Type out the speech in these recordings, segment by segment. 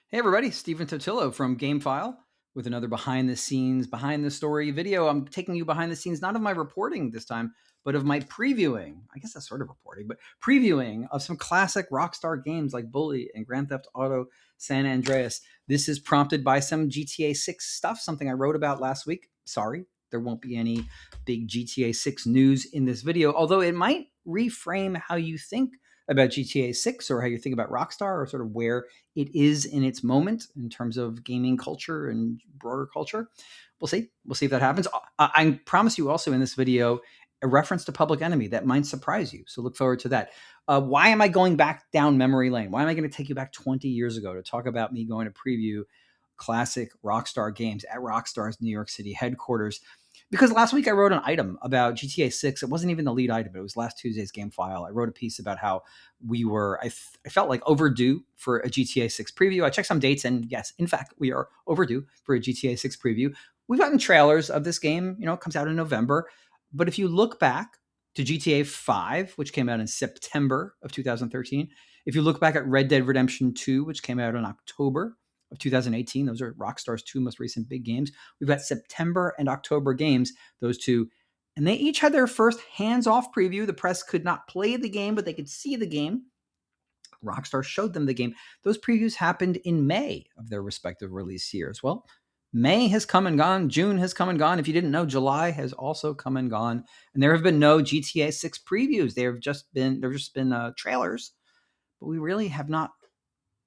Hey everybody, Stephen Totillo from GameFile with another behind the scenes, behind the story video. I'm taking you behind the scenes, not of my reporting this time, but of my previewing. I guess that's sort of reporting, but previewing of some classic Rockstar games like Bully and Grand Theft Auto San Andreas. This is prompted by some GTA 6 stuff, something I wrote about last week. Sorry, there won't be any big GTA 6 news in this video, although it might reframe how you think about GTA 6 or how you think about Rockstar or sort of where it is in its moment in terms of gaming culture and broader culture. We'll see. We'll see if that happens. I promise you also in this video a reference to Public Enemy that might surprise you. So look forward to that. Why am I going back down memory lane? Why am I going to take you back 20 years ago to talk about me going to preview classic Rockstar games at Rockstar's New York City headquarters? Because last week I wrote an item about GTA 6. It wasn't even the lead item. It was last Tuesday's game file. I wrote a piece about how I felt like overdue for a GTA 6 preview. I checked some dates and yes, in fact, we are overdue for a GTA 6 preview. We've gotten trailers of this game, it comes out in November. But if you look back to GTA 5, which came out in September of 2013, if you look back at Red Dead Redemption 2, which came out in October of 2018, those are Rockstar's two most recent big games. We've got September and October games, those two. And they each had their first hands-off preview. The press could not play the game, but they could see the game. Rockstar showed them the game. Those previews happened in May of their respective release years. Well, May has come and gone. June has come and gone. If you didn't know, July has also come and gone. And there have been no GTA 6 previews. They've just been trailers, but we really have not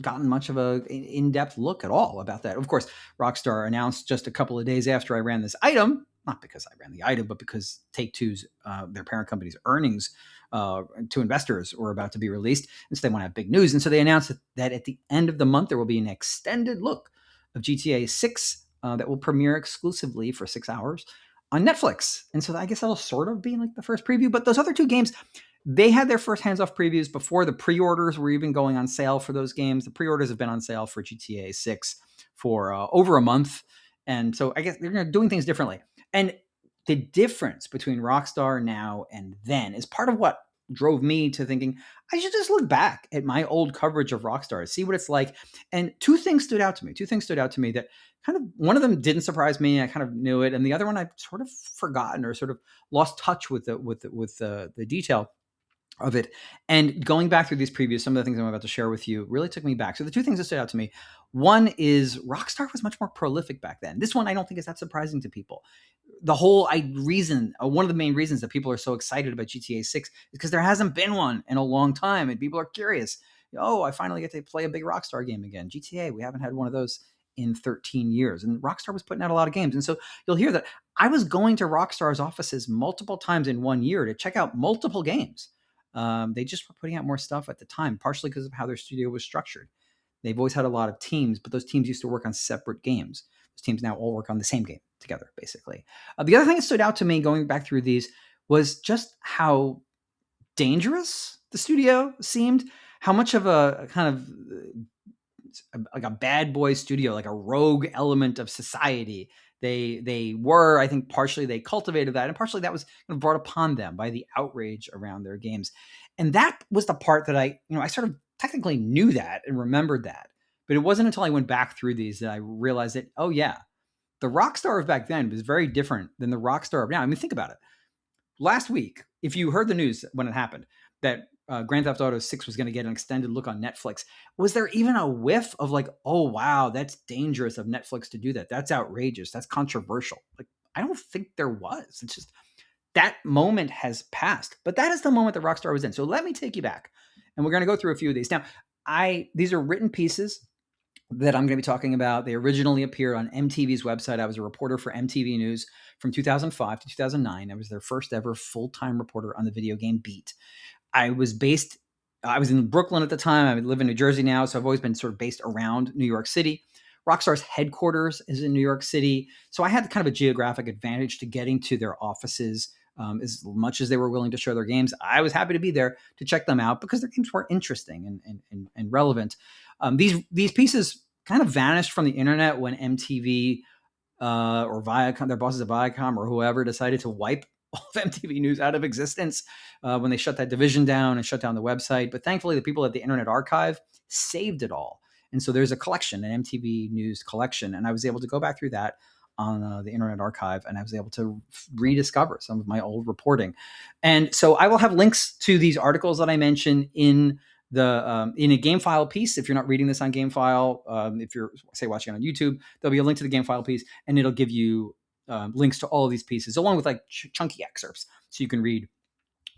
gotten much of a in-depth look at all about that. Of course, Rockstar announced just a couple of days after I ran this item, not because I ran the item, but because Take-Two's, their parent company's earnings to investors were about to be released. And so they want to have big news. And so they announced that at the end of the month, there will be an extended look of GTA 6 that will premiere exclusively for 6 hours on Netflix. And so I guess that'll sort of be like the first preview. But those other two games, they had their first hands-off previews before the pre-orders were even going on sale for those games. The pre-orders have been on sale for GTA 6 for over a month. And so I guess they're doing things differently. And the difference between Rockstar now and then is part of what drove me to thinking I should just look back at my old coverage of Rockstar, see what it's like. And two things stood out to me that kind of, one of them didn't surprise me. I kind of knew it. And the other one I sort of forgotten or sort of lost touch with the detail of it. And going back through these previews, some of the things I'm about to share with you really took me back. So the two things that stood out to me, one is Rockstar was much more prolific back then. This one I don't think is that surprising to people. The whole one of the main reasons that people are so excited about GTA 6 is because there hasn't been one in a long time, and people are curious. Oh, I finally get to play a big Rockstar game again. GTA, we haven't had one of those in 13 years. And Rockstar was putting out a lot of games. And so you'll hear that I was going to Rockstar's offices multiple times in 1 year to check out multiple games. They just were putting out more stuff at the time, partially because of how their studio was structured. They've always had a lot of teams, but those teams used to work on separate games. Those teams now all work on the same game together, basically. The other thing that stood out to me going back through these was just how dangerous the studio seemed, how much of a kind of like a bad boy studio, like a rogue element of society. They were, I think, partially they cultivated that, and partially that was kind of brought upon them by the outrage around their games. And that was the part that I sort of technically knew that and remembered that. But it wasn't until I went back through these that I realized that, oh yeah, the Rockstar of back then was very different than the Rockstar of now. I mean, think about it. Last week, if you heard the news when it happened that Grand Theft Auto 6 was going to get an extended look on Netflix, was there even a whiff of like, oh, wow, that's dangerous of Netflix to do that? That's outrageous. That's controversial. Like, I don't think there was. It's just that moment has passed. But that is the moment that Rockstar was in. So let me take you back. And we're going to go through a few of these. Now, these are written pieces that I'm going to be talking about. They originally appeared on MTV's website. I was a reporter for MTV News from 2005 to 2009. I was their first ever full-time reporter on the video game beat. I was in Brooklyn at the time. I live in New Jersey now, so I've always been sort of based around New York City. Rockstar's headquarters is in New York City, so I had kind of a geographic advantage to getting to their offices. As much as they were willing to show their games, I was happy to be there to check them out because their games were interesting and relevant. These pieces kind of vanished from the internet when MTV or Viacom, their bosses at Viacom or whoever, decided to wipe all of MTV News out of existence when they shut that division down and shut down the website. But thankfully, the people at the Internet Archive saved it all. And so there's a collection, an MTV News collection, and I was able to go back through that on the Internet Archive, and I was able to rediscover some of my old reporting. And so I will have links to these articles that I mentioned in in a GameFile piece. If you're not reading this on GameFile, if you're, say, watching it on YouTube, there'll be a link to the GameFile piece, and it'll give you links to all of these pieces, along with like chunky excerpts, so you can read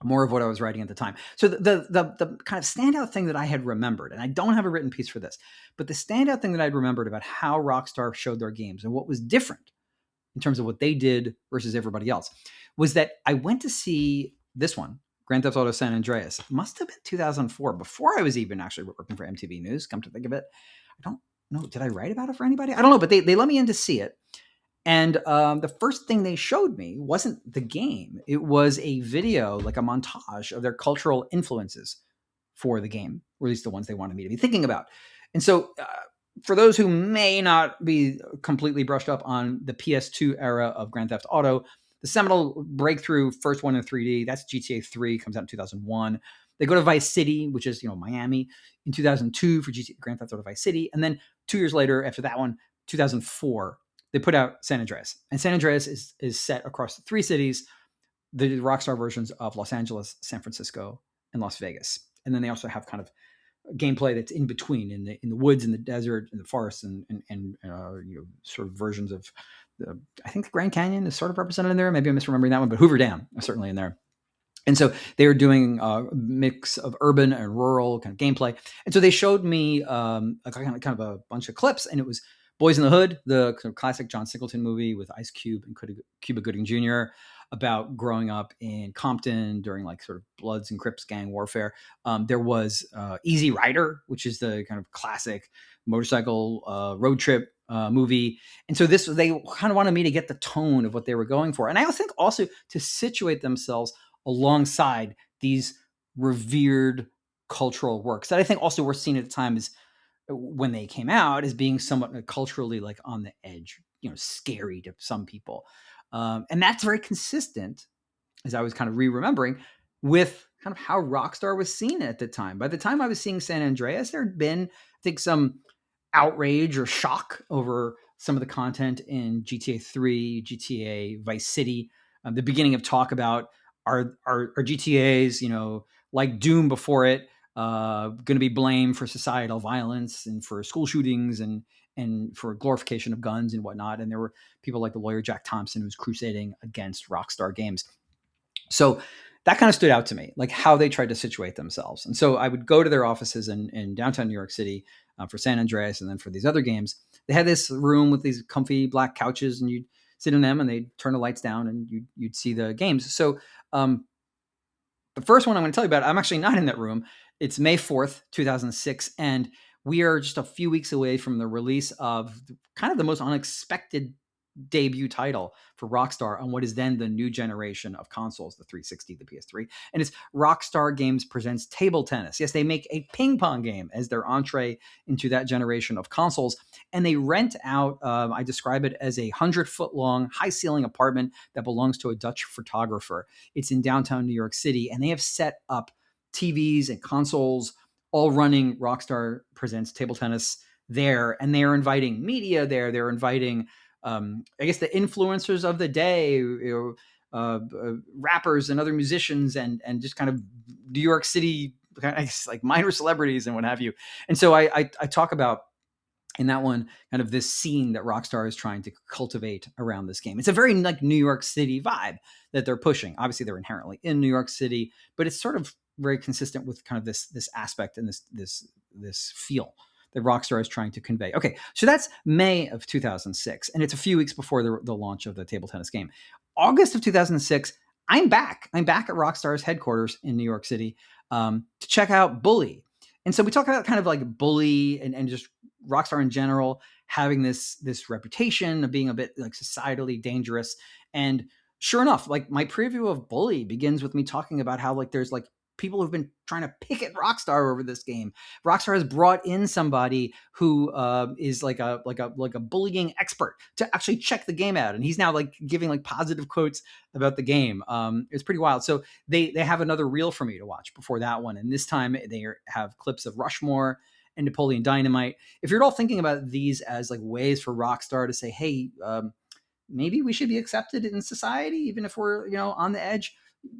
more of what I was writing at the time. So the kind of standout thing that I had remembered, and I don't have a written piece for this, but the standout thing that I'd remembered about how Rockstar showed their games and what was different in terms of what they did versus everybody else, was that I went to see this one, Grand Theft Auto San Andreas. It must have been 2004, before I was even actually working for MTV News, come to think of it. I don't know, did I write about it for anybody? I don't know, but they let me in to see it. And the first thing they showed me wasn't the game. It was a video, like a montage of their cultural influences for the game, or at least the ones they wanted me to be thinking about. And so for those who may not be completely brushed up on the PS2 era of Grand Theft Auto, the seminal breakthrough first one in 3D, that's GTA 3, comes out in 2001. They go to Vice City, which is, Miami, in 2002 for Grand Theft Auto Vice City. And then 2 years later, after that one, 2004, they put out San Andreas. And San Andreas is set across 3 cities, the Rockstar versions of Los Angeles, San Francisco, and Las Vegas. And then they also have kind of gameplay that's in between, in the woods, in the desert, in the forest, and sort of versions of I think the Grand Canyon is sort of represented in there. Maybe I'm misremembering that one, but Hoover Dam is certainly in there. And so they were doing a mix of urban and rural kind of gameplay. And so they showed me a kind of a bunch of clips, and it was Boys in the Hood, the kind of classic John Singleton movie with Ice Cube and Cuba Gooding Jr., about growing up in Compton during like sort of Bloods and Crips gang warfare. There was Easy Rider, which is the kind of classic motorcycle road trip movie. And so they kind of wanted me to get the tone of what they were going for. And I think also to situate themselves alongside these revered cultural works that I think also were seen at the time as, when they came out, as being somewhat culturally like on the edge, scary to some people. And that's very consistent, as I was kind of remembering, with kind of how Rockstar was seen at the time. By the time I was seeing San Andreas, there had been, I think, some outrage or shock over some of the content in GTA 3, GTA Vice City, the beginning of talk about are GTAs, like Doom before it, going to be blamed for societal violence and for school shootings and for glorification of guns and whatnot. And there were people like the lawyer Jack Thompson, who was crusading against Rockstar Games. So that kind of stood out to me, like how they tried to situate themselves. And so I would go to their offices in downtown New York City for San Andreas, and then for these other games. They had this room with these comfy black couches, and you'd sit in them, and they'd turn the lights down, and you'd see the games. So the first one I'm going to tell you about, I'm actually not in that room. It's May 4th, 2006, and we are just a few weeks away from the release of kind of the most unexpected debut title for Rockstar on what is then the new generation of consoles, the 360, the PS3. And it's Rockstar Games presents Table Tennis. Yes, they make a ping pong game as their entree into that generation of consoles. And they rent out, I describe it as a 100-foot long, high ceiling apartment that belongs to a Dutch photographer. It's in downtown New York City. And they have set up TVs and consoles all running Rockstar Presents Table Tennis there. And they're inviting media there. They're inviting I guess the influencers of the day, rappers and other musicians, and just kind of New York City, I guess, like minor celebrities and what have you. And so I talk about in that one kind of this scene that Rockstar is trying to cultivate around this game. It's a very like New York City vibe that they're pushing. Obviously, they're inherently in New York City, but it's sort of very consistent with kind of this aspect and this feel that Rockstar is trying to convey. Okay, so that's May of 2006, and it's a few weeks before the launch of the table tennis game. August of 2006, I'm back. I'm back at Rockstar's headquarters in New York City to check out Bully. And so we talk about kind of like Bully and just Rockstar in general having this reputation of being a bit like societally dangerous. And sure enough, like my preview of Bully begins with me talking about how like there's like people who've been trying to picket Rockstar over this game. Rockstar has brought in somebody who is like a bullying expert to actually check the game out, and he's now like giving like positive quotes about the game. It's pretty wild. So they have another reel for me to watch before that one, and this time they have clips of Rushmore and Napoleon Dynamite. If you're at all thinking about these as like ways for Rockstar to say, hey, maybe we should be accepted in society, even if we're, on the edge.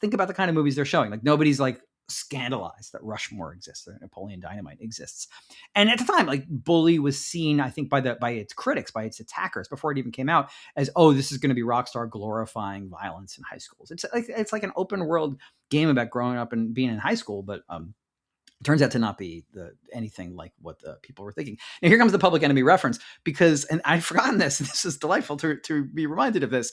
Think about the kind of movies they're showing. Like nobody's like scandalized that Rushmore exists or Napoleon Dynamite exists. And at the time, like Bully was seen, I think, by its critics, by its attackers, before it even came out, as, oh, this is going to be Rockstar glorifying violence in high schools. It's like an open world game about growing up and being in high school, but turns out to not be anything like what the people were thinking. Now here comes the Public Enemy reference, because, and I've forgotten this. This is delightful to be reminded of this.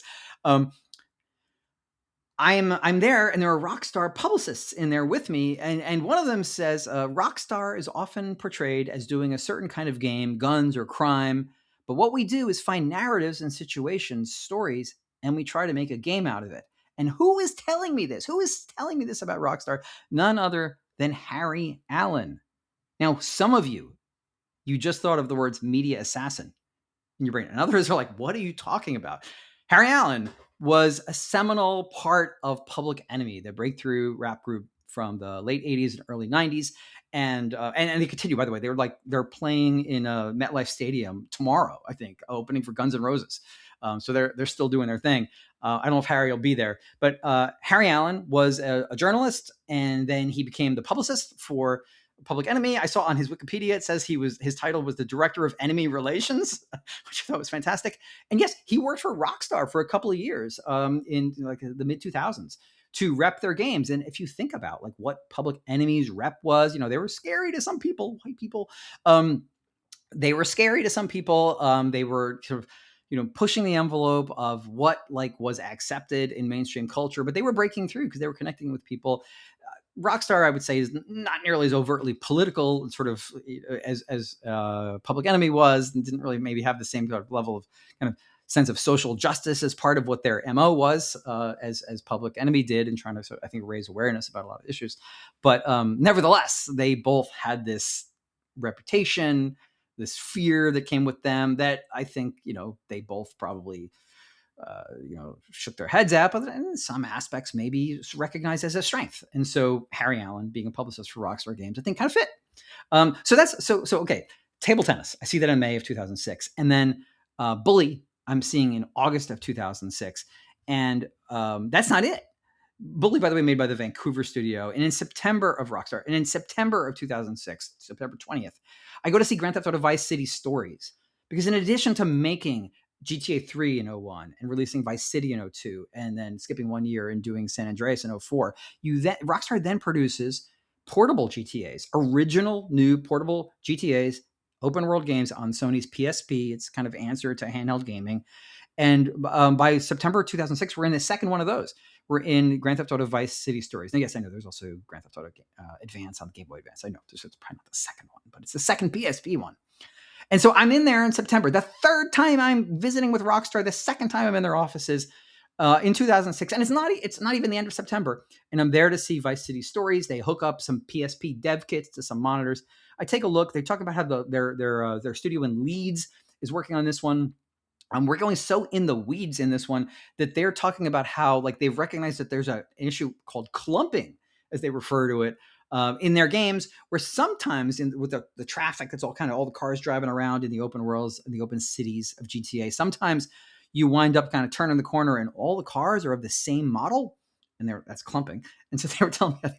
I'm there, and there are Rockstar publicists in there with me, and one of them says, Rockstar is often portrayed as doing a certain kind of game, guns or crime, but what we do is find narratives and situations, stories, and we try to make a game out of it. And who is telling me this? Who is telling me this about Rockstar? None other than Harry Allen. Now, some of you just thought of the words media assassin in your brain, and others are like, what are you talking about? Harry Allen was a seminal part of Public Enemy, the breakthrough rap group from the late 80s and early 90s. And they continue, by the way. They're playing in a MetLife Stadium tomorrow, I think, opening for Guns N' Roses. So they're still doing their thing. I don't know if Harry will be there, but Harry Allen was a journalist, and then he became the publicist for Public Enemy. I saw on his Wikipedia, it says his title was the Director of Enemy Relations, which I thought was fantastic. And yes, he worked for Rockstar for a couple of years in like the mid 2000s to rep their games. And if you think about like what Public Enemy's rep was, they were scary to some people, white people. They were scary to some people. They were sort of, pushing the envelope of what like was accepted in mainstream culture, but they were breaking through because they were connecting with people. Rockstar, I would say, is not nearly as overtly political, sort of as Public Enemy was, and didn't really maybe have the same level of kind of sense of social justice as part of what their MO was, as Public Enemy did, in trying to, I think, raise awareness about a lot of issues. But nevertheless, they both had this reputation, this fear that came with them that I think, they both probably shook their heads at, but in some aspects maybe recognized as a strength. And so Harry Allen, being a publicist for Rockstar Games, I think kind of fit. So okay. Table tennis, I see that in May of 2006. And then Bully, I'm seeing in August of 2006. And that's not it. Bully, by the way, made by the Vancouver studio. And in September of Rockstar, and in September of 2006, September 20th, I go to see Grand Theft Auto Vice City Stories. Because in addition to making GTA 3 in 01 and releasing Vice City in 02 and then skipping 1 year and doing San Andreas in 04, Rockstar then produces portable GTAs, original new portable GTAs, open world games on Sony's PSP. It's kind of answer to handheld gaming. And by September 2006, we're in the second one of those. We're in Grand Theft Auto Vice City Stories. And yes, I know there's also Grand Theft Auto Advance on the Game Boy Advance. I know it's probably not the second one, but it's the second PSP one. And so I'm in there in September, the third time I'm visiting with Rockstar, the second time I'm in their offices in 2006. And it's not even the end of September. And I'm there to see Vice City Stories. They hook up some PSP dev kits to some monitors. I take a look. They talk about how their studio in Leeds is working on this one. We're going so in the weeds in this one that they're talking about how like they've recognized that there's an issue called clumping, as they refer to it, in their games, where sometimes with the traffic, that's all the cars driving around in the open worlds, in the open cities of GTA, sometimes you wind up kind of turning the corner and all the cars are of the same model, and that's clumping. And so they were telling me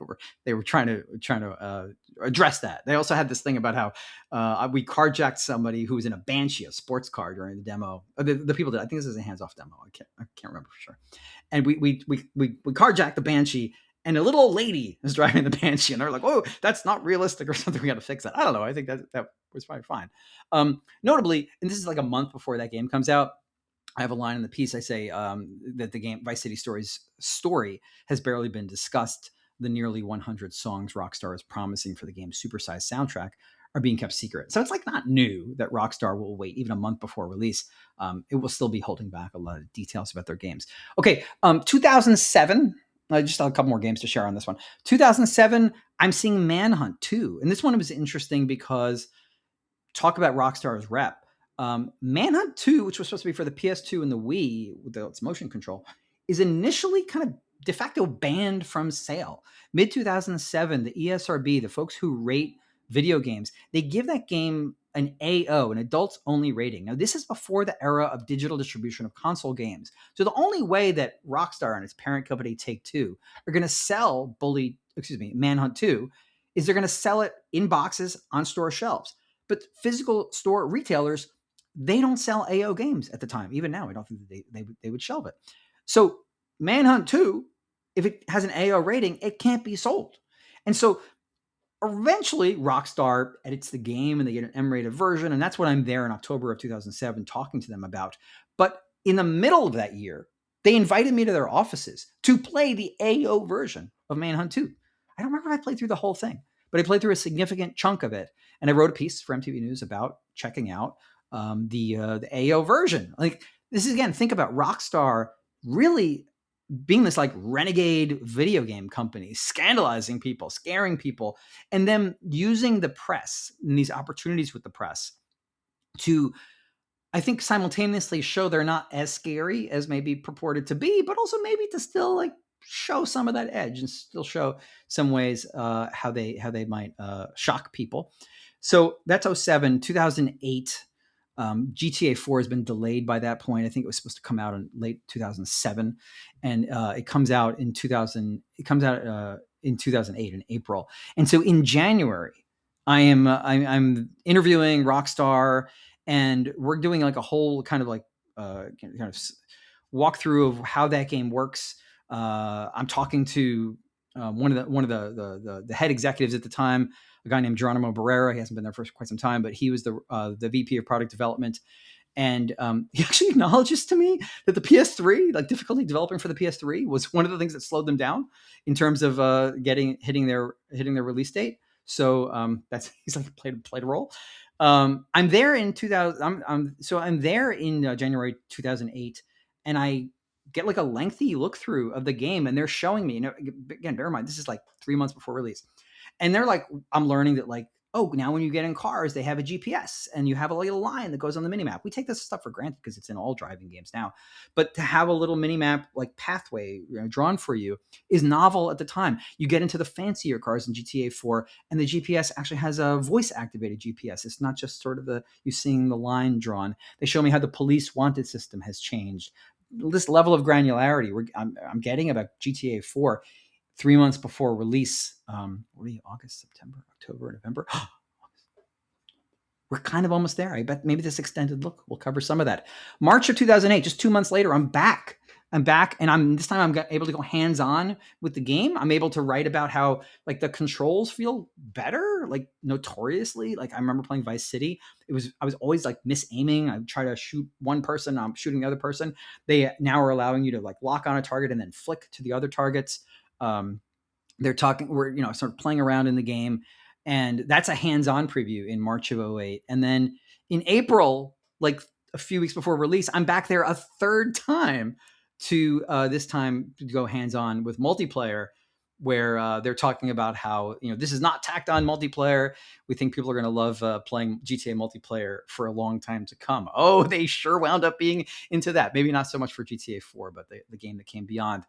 they were trying to address that. They also had this thing about how we carjacked somebody who was in a Banshee, a sports car, during the demo. The people did. I think this is a hands-off demo. I can't remember for sure. And we carjacked the Banshee. And a little old lady is driving the Banshee, and they're like, "Oh, that's not realistic or something. We got to fix that." I don't know. I think that was probably fine. Notably, and this is like a month before that game comes out, I have a line in the piece. I say that the game Vice City Stories story has barely been discussed. The nearly 100 songs Rockstar is promising for the game's supersized soundtrack are being kept secret. So it's like not new that Rockstar will wait even a month before release. It will still be holding back a lot of details about their games. Okay, 2007. I just have a couple more games to share on this one. 2007, I'm seeing Manhunt 2. And this one was interesting because talk about Rockstar's rep. Manhunt 2, which was supposed to be for the PS2 and the Wii with its motion control, is initially kind of de facto banned from sale. Mid-2007, the ESRB, the folks who rate video games, they give that game an AO, an adults only rating. Now, this is before the era of digital distribution of console games. So the only way that Rockstar and its parent company Take-Two are going to sell Manhunt 2 is they're going to sell it in boxes on store shelves. But physical store retailers, they don't sell AO games at the time. Even now, I don't think they would shelve it. So Manhunt 2, if it has an AO rating, it can't be sold. And so eventually Rockstar edits the game and they get an M-rated version. And that's what I'm there in October of 2007 talking to them about. But in the middle of that year, they invited me to their offices to play the AO version of Manhunt 2. I don't remember if I played through the whole thing, but I played through a significant chunk of it. And I wrote a piece for MTV News about checking out the AO version. Like, this is, again, think about Rockstar really being this like renegade video game company, scandalizing people, scaring people, and then using the press and these opportunities with the press to, I think, simultaneously show they're not as scary as maybe purported to be, but also maybe to still like show some of that edge and still show some ways how they might shock people. So that's 07, 2008. GTA 4 has been delayed by that point. I think it was supposed to come out in late 2007, and it comes out in 2000. It comes out in 2008 in April. And so in January, I'm interviewing Rockstar, and we're doing like a whole kind of like kind of walkthrough of how that game works. I'm talking to one of the head executives at the time, a guy named Geronimo Barrera. He hasn't been there for quite some time, but he was the VP of product development. And he actually acknowledges to me that the PS3, like difficulty developing for the PS3, was one of the things that slowed them down in terms of hitting their release date. So that's, he's like played a role. I'm there in 2000. I'm there in January 2008, and I get like a lengthy look through of the game, and they're showing me. Again, bear in mind, this is like 3 months before release. And they're like, I'm learning that like, oh, now when you get in cars, they have a GPS and you have a little line that goes on the minimap. We take this stuff for granted because it's in all driving games now. But to have a little minimap like pathway drawn for you is novel at the time. You get into the fancier cars in GTA 4, and the GPS actually has a voice-activated GPS. It's not just sort of you seeing the line drawn. They show me how the police wanted system has changed. This level of granularity I'm getting about GTA 4 3 months before release. What are you, August, September, October, November? We're kind of almost there. I bet maybe this extended look will cover some of that. March of 2008, just 2 months later, I'm back. And this time I'm able to go hands-on with the game. I'm able to write about how like the controls feel better, like notoriously. Like I remember playing Vice City. I was always like misaiming. I would try to shoot one person, I'm shooting the other person. They now are allowing you to like lock on a target and then flick to the other targets. We're sort of playing around in the game, and that's a hands-on preview in March of 2008. And then in April, like a few weeks before release, I'm back there a third time to this time to go hands-on with multiplayer, where they're talking about how, this is not tacked on multiplayer. We think people are going to love playing GTA multiplayer for a long time to come. Oh, they sure wound up being into that. Maybe not so much for GTA 4, but the game that came beyond.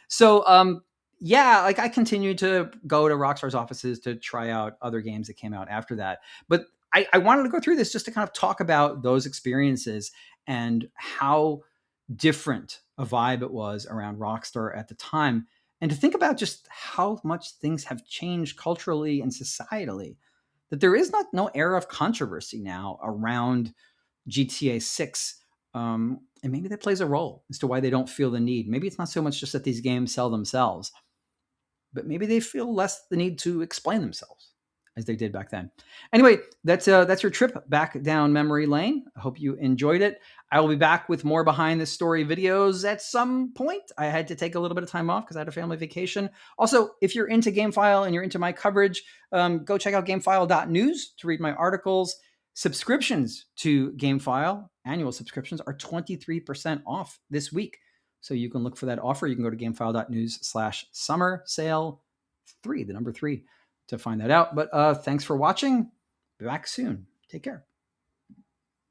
So, yeah, like I continued to go to Rockstar's offices to try out other games that came out after that. But I wanted to go through this just to kind of talk about those experiences and how different a vibe it was around Rockstar at the time, and to think about just how much things have changed culturally and societally, that there is no era of controversy now around GTA 6. And maybe that plays a role as to why they don't feel the need. Maybe it's not so much just that these games sell themselves, but maybe they feel less the need to explain themselves as they did back then. Anyway, that's your trip back down memory lane. I hope you enjoyed it. I will be back with more behind the story videos at some point. I had to take a little bit of time off because I had a family vacation. Also, if you're into GameFile and you're into my coverage, go check out gamefile.news to read my articles. Subscriptions to GameFile, annual subscriptions, are 23% off this week. So you can look for that offer. You can go to gamefile.news/summer sale 3, the number 3, to find that out. But thanks for watching. Be back soon. Take care.